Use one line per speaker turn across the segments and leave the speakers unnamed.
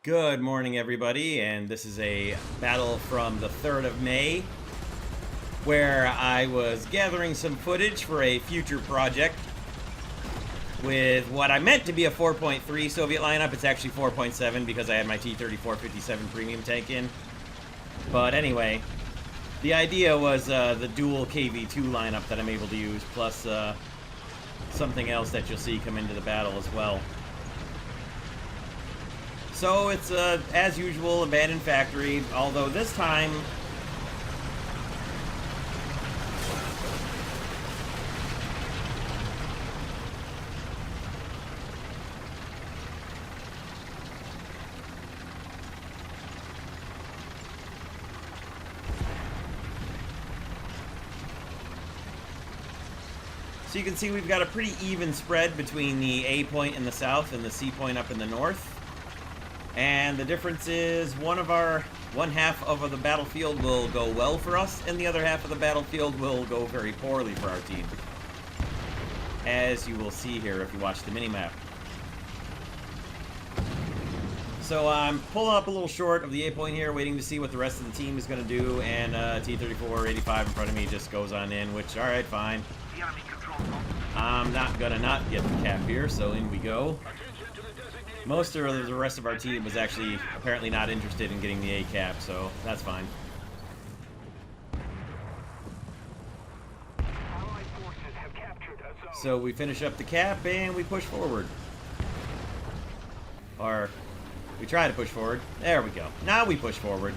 Good morning, everybody, and this is a battle from the 3rd of May, where I was gathering some footage for a future project with what I meant to be a 4.3 Soviet lineup. It's actually 4.7 because I had my T-34-57 premium tank in. But anyway, the idea was the dual KV-2 lineup that I'm able to use, plus something else that you'll see come into the battle as well. So it's, as usual, abandoned factory, although this time... So you can see we've got a pretty even spread between the A point in the south and the C point up in the north. And the difference is one half of the battlefield will go well for us, and the other half of the battlefield will go very poorly for our team. As you will see here if you watch the minimap. So I'm pulling up a little short of the A point here, waiting to see what the rest of the team is going to do, and T-34-85 in front of me just goes on in, which, alright, fine. I'm not gonna not get the cap here, so in we go. Most of the rest of our team was actually apparently not interested in getting the A cap, so that's fine. So we finish up the cap and we push forward. Or we try to push forward. There we go. Now we push forward.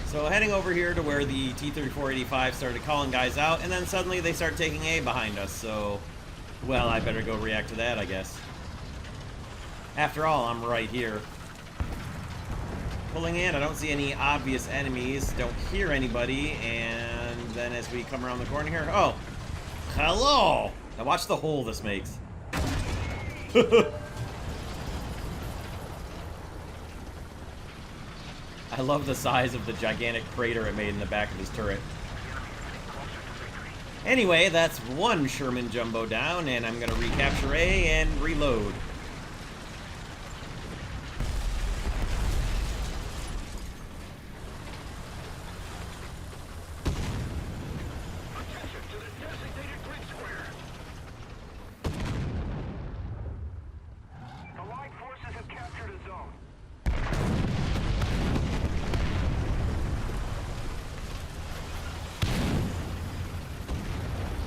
So heading over here to where the T-34-85 started calling guys out, and then suddenly they start taking A behind us, so... Well, I better go react to that, I guess. After all, I'm right here. Pulling in, I don't see any obvious enemies, don't hear anybody, and then as we come around the corner here... Oh! Hello! Now watch the hole this makes. I love the size of the gigantic crater it made in the back of his turret. Anyway, that's one Sherman Jumbo down, and I'm going to recapture A and reload.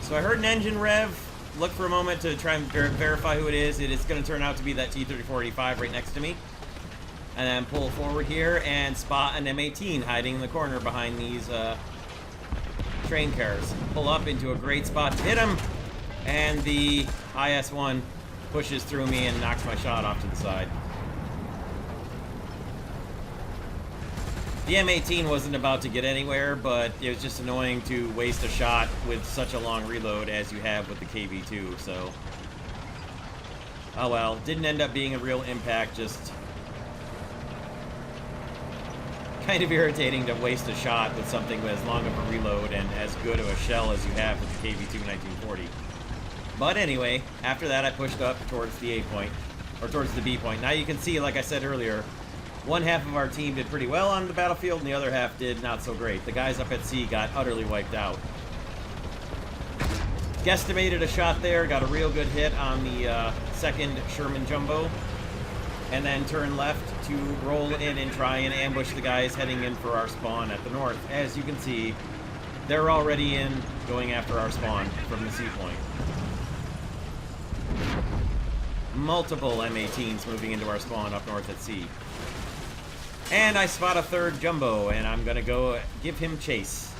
So I heard an engine rev. Look for a moment to try and verify who it is. It is going to turn out to be that T-34-85 right next to me. And then pull forward here and spot an M18 hiding in the corner behind these train cars. Pull up into a great spot to hit him. And the IS-1 pushes through me and knocks my shot off to the side. The M18 wasn't about to get anywhere, but it was just annoying to waste a shot with such a long reload as you have with the KV-2, so... Oh well, didn't end up being a real impact, just... kind of irritating to waste a shot with something with as long of a reload and as good of a shell as you have with the KV-2 1940. But anyway, after that I pushed up towards the A point, or towards the B point. Now you can see, like I said earlier, one half of our team did pretty well on the battlefield, and the other half did not so great. The guys up at C got utterly wiped out. Guesstimated a shot there, got a real good hit on the second Sherman Jumbo, and then turn left to roll in and try and ambush the guys heading in for our spawn at the north. As you can see, they're already in, going after our spawn from the C point. Multiple M18s moving into our spawn up north at C. And I spot a third Jumbo, and I'm gonna go give him chase.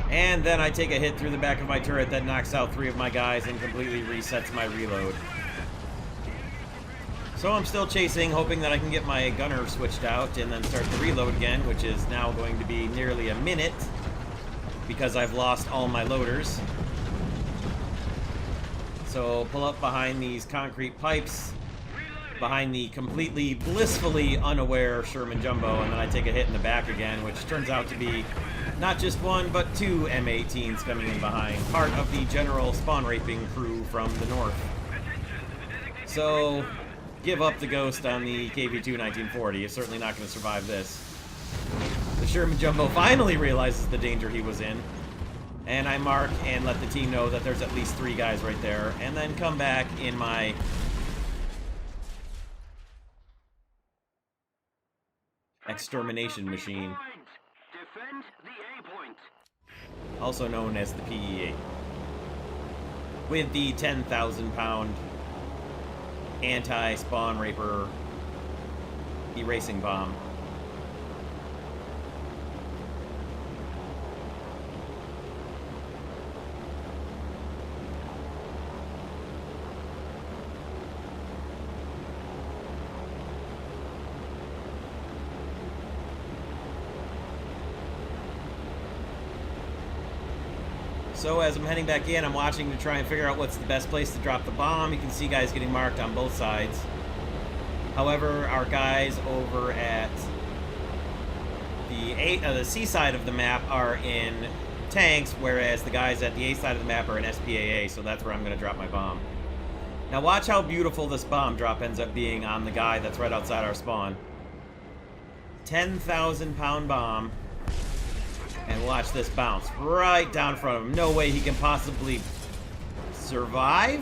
And then I take a hit through the back of my turret that knocks out 3 of my guys and completely resets my reload. So I'm still chasing, hoping that I can get my gunner switched out and then start the reload again, which is now going to be nearly a minute because I've lost all my loaders. So pull up behind these concrete pipes, behind the completely blissfully unaware Sherman Jumbo, and then I take a hit in the back again, which turns out to be not just one, but two M18s coming in behind, part of the general spawn raping crew from the north. So, give up the ghost on the KV-2 1940. It's certainly not going to survive this. The Sherman Jumbo finally realizes the danger he was in, and I mark and let the team know that there's at least 3 guys right there, and then come back in my extermination machine, also known as the PE-8, with the 10,000-pound anti-spawn raper erasing bomb. So as I'm heading back in, I'm watching to try and figure out what's the best place to drop the bomb. You can see guys getting marked on both sides. However, our guys over at the C side of the map are in tanks, whereas the guys at the A side of the map are in SPAA, so that's where I'm going to drop my bomb. Now watch how beautiful this bomb drop ends up being on the guy that's right outside our spawn. 10,000-pound bomb. And watch this bounce right down in front of him. No way he can possibly survive?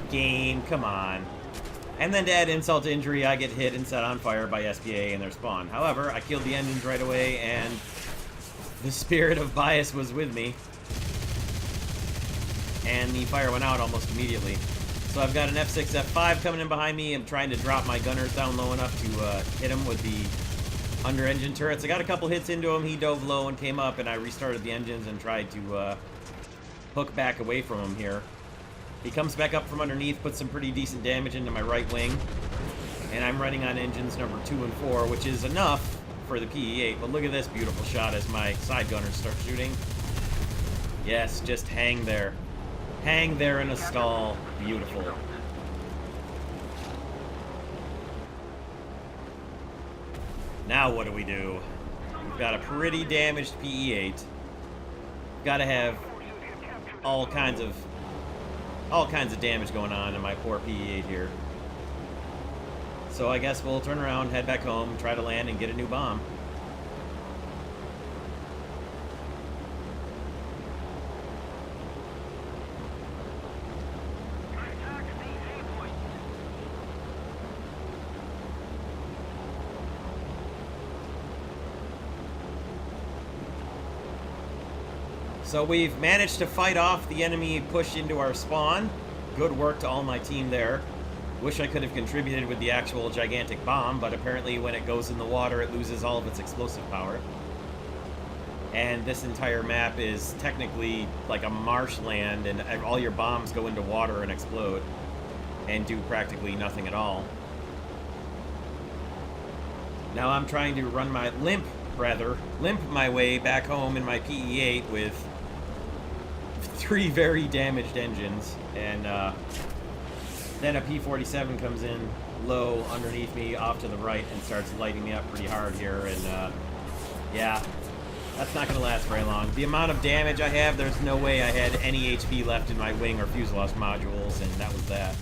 Game, come on. And then to add insult to injury, I get hit and set on fire by SPA and their spawn. However, I killed the engines right away, and the spirit of bias was with me. And the fire went out almost immediately. So I've got an F6, F5 coming in behind me. I'm trying to drop my gunners down low enough to hit him with the under-engine turrets. I got a couple hits into him. He dove low and came up, and I restarted the engines and tried to hook back away from him here. He comes back up from underneath, puts some pretty decent damage into my right wing, and I'm running on engines number 2 and 4, which is enough for the PE-8. But look at this beautiful shot as my side gunners start shooting. Yes, just hang there. Hang there in a stall. Beautiful. Now what do we do? We've got a pretty damaged PE-8. Got to have all kinds of damage going on in my poor PE-8 here. So I guess we'll turn around, head back home, try to land, and get a new bomb. So we've managed to fight off the enemy push into our spawn. Good work to all my team there. Wish I could have contributed with the actual gigantic bomb, but apparently when it goes in the water, it loses all of its explosive power. And this entire map is technically like a marshland, and all your bombs go into water and explode, and do practically nothing at all. Now I'm trying to run my limp my way back home in my PE-8 with 3 very damaged engines, and then a P-47 comes in low underneath me off to the right and starts lighting me up pretty hard here, and yeah, that's not going to last very long. The amount of damage I have, there's no way I had any HP left in my wing or fuselage modules, and that was that.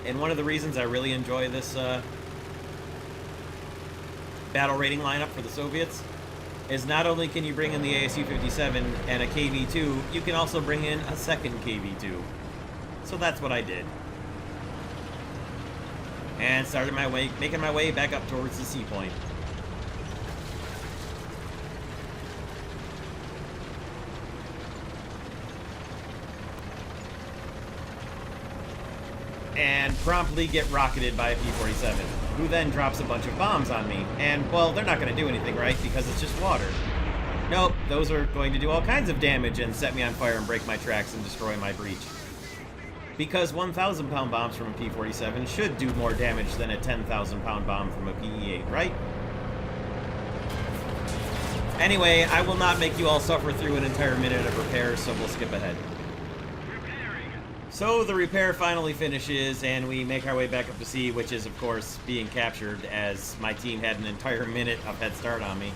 And one of the reasons I really enjoy this battle rating lineup for the Soviets is not only can you bring in the ASU-57 and a KV-2, you can also bring in a second KV-2. So that's what I did. And started making my way back up towards the sea point. And promptly get rocketed by a P-47, who then drops a bunch of bombs on me. And, well, they're not going to do anything, right? Because it's just water. Nope, those are going to do all kinds of damage and set me on fire and break my tracks and destroy my breach. Because 1,000 pound bombs from a P-47 should do more damage than a 10,000 pound bomb from a PE-8, right? Anyway, I will not make you all suffer through an entire minute of repairs, so we'll skip ahead. So the repair finally finishes, and we make our way back up to C, which is, of course, being captured, as my team had an entire minute of head start on me.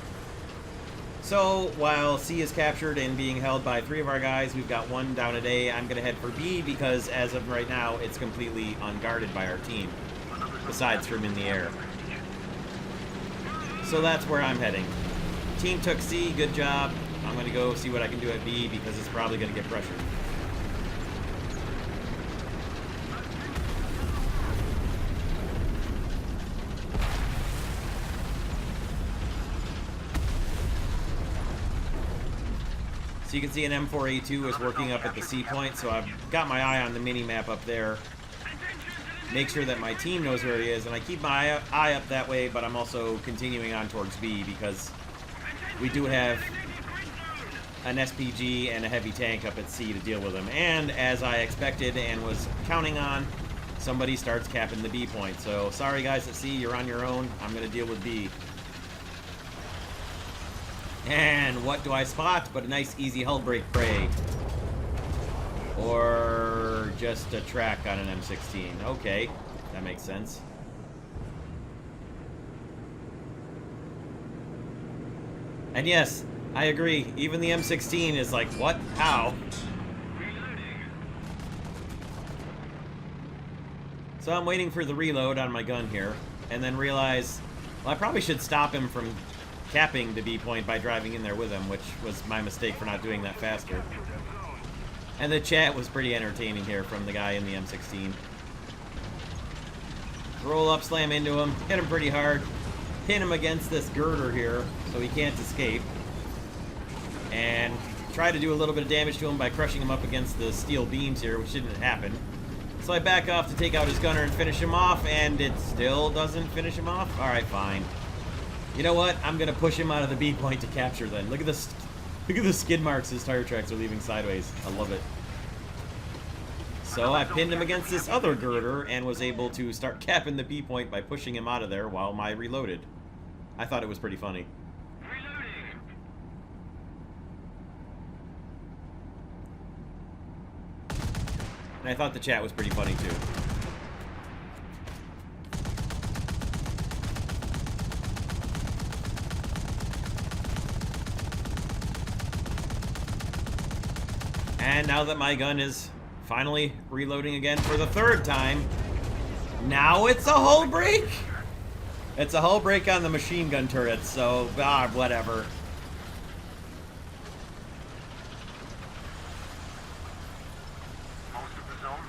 So, while C is captured and being held by 3 of our guys, we've got 1 down at A. I'm going to head for B, because as of right now, it's completely unguarded by our team, besides from in the air. So that's where I'm heading. Team took C, good job. I'm going to go see what I can do at B, because it's probably going to get pressured. So you can see an M4A2 is working up at the C point, so I've got my eye on the mini-map up there. Make sure that my team knows where he is, and I keep my eye up that way, but I'm also continuing on towards B, because we do have an SPG and a heavy tank up at C to deal with him. And as I expected and was counting on, somebody starts capping the B point. So sorry guys at C, you're on your own. I'm going to deal with B. And what do I spot but a nice easy hull break prey? Or just a track on an M16. Okay, that makes sense. And yes, I agree. Even the M16 is like, what? How? So I'm waiting for the reload on my gun here, and then realize, well, I probably should stop him from capping the B point by driving in there with him, which was my mistake for not doing that faster. And the chat was pretty entertaining here from the guy in the M16. Roll up, slam into him, hit him pretty hard, pin him against this girder here so he can't escape, and try to do a little bit of damage to him by crushing him up against the steel beams here, which didn't happen. So I back off to take out his gunner and finish him off, and it still doesn't finish him off? Alright, fine. You know what? I'm gonna push him out of the B point to capture then. Look at this. Look at the skid marks his tire tracks are leaving sideways. I love it. So I pinned him against this other girder and was able to start capping the B point by pushing him out of there while I reloaded. I thought it was pretty funny. And I thought the chat was pretty funny too. And now that my gun is finally reloading again for the 3rd time, now it's a hull break? It's a hull break on the machine gun turrets, so, whatever.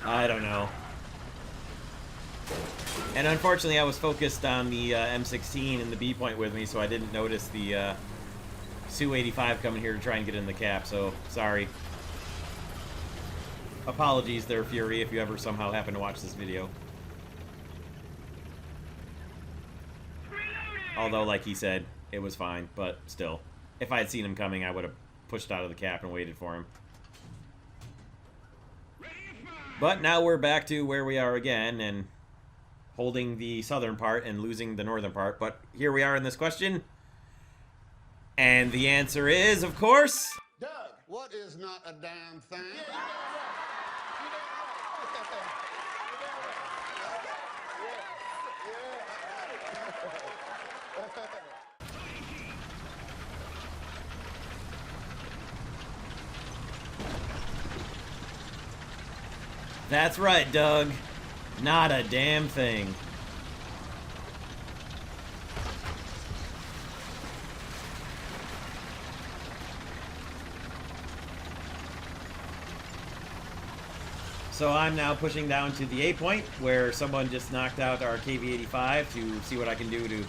I don't know. And unfortunately, I was focused on the M16 and the B point with me, so I didn't notice the Su-85 coming here to try and get in the cap, so sorry. Apologies there, Fury, if you ever somehow happen to watch this video. Although, like he said, it was fine, but still. If I had seen him coming, I would have pushed out of the cap and waited for him. But now we're back to where we are again, and holding the southern part and losing the northern part. But here we are in this question. And the answer is, of course...
Doug, what is not a damn thing?
That's right, Doug. Not a damn thing. So I'm now pushing down to the A point, where someone just knocked out our KV-85 to see what I can do to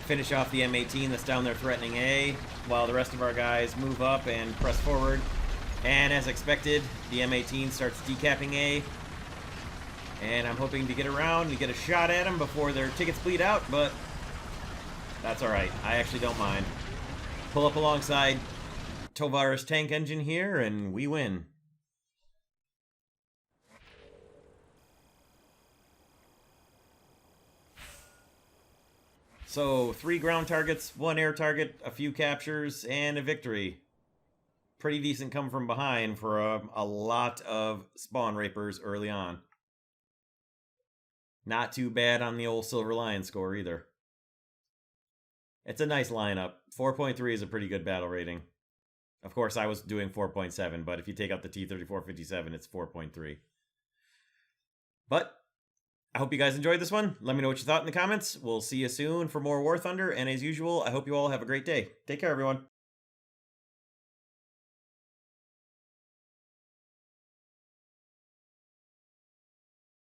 finish off the M18 that's down there threatening A, while the rest of our guys move up and press forward. And as expected, the M18 starts decapping A. And I'm hoping to get around and get a shot at them before their tickets bleed out, but that's alright. I actually don't mind. Pull up alongside Tovar's tank engine here, and we win. So 3 ground targets, 1 air target, a few captures, and a victory. Pretty decent come from behind for a lot of spawn rapers early on. Not too bad on the old Silver Lion score either. It's a nice lineup. 4.3 is a pretty good battle rating. Of course, I was doing 4.7, but if you take out the T-3457, it's 4.3. But I hope you guys enjoyed this one. Let me know what you thought in the comments. We'll see you soon for more War Thunder, and as usual, I hope you all have a great day. Take care, everyone.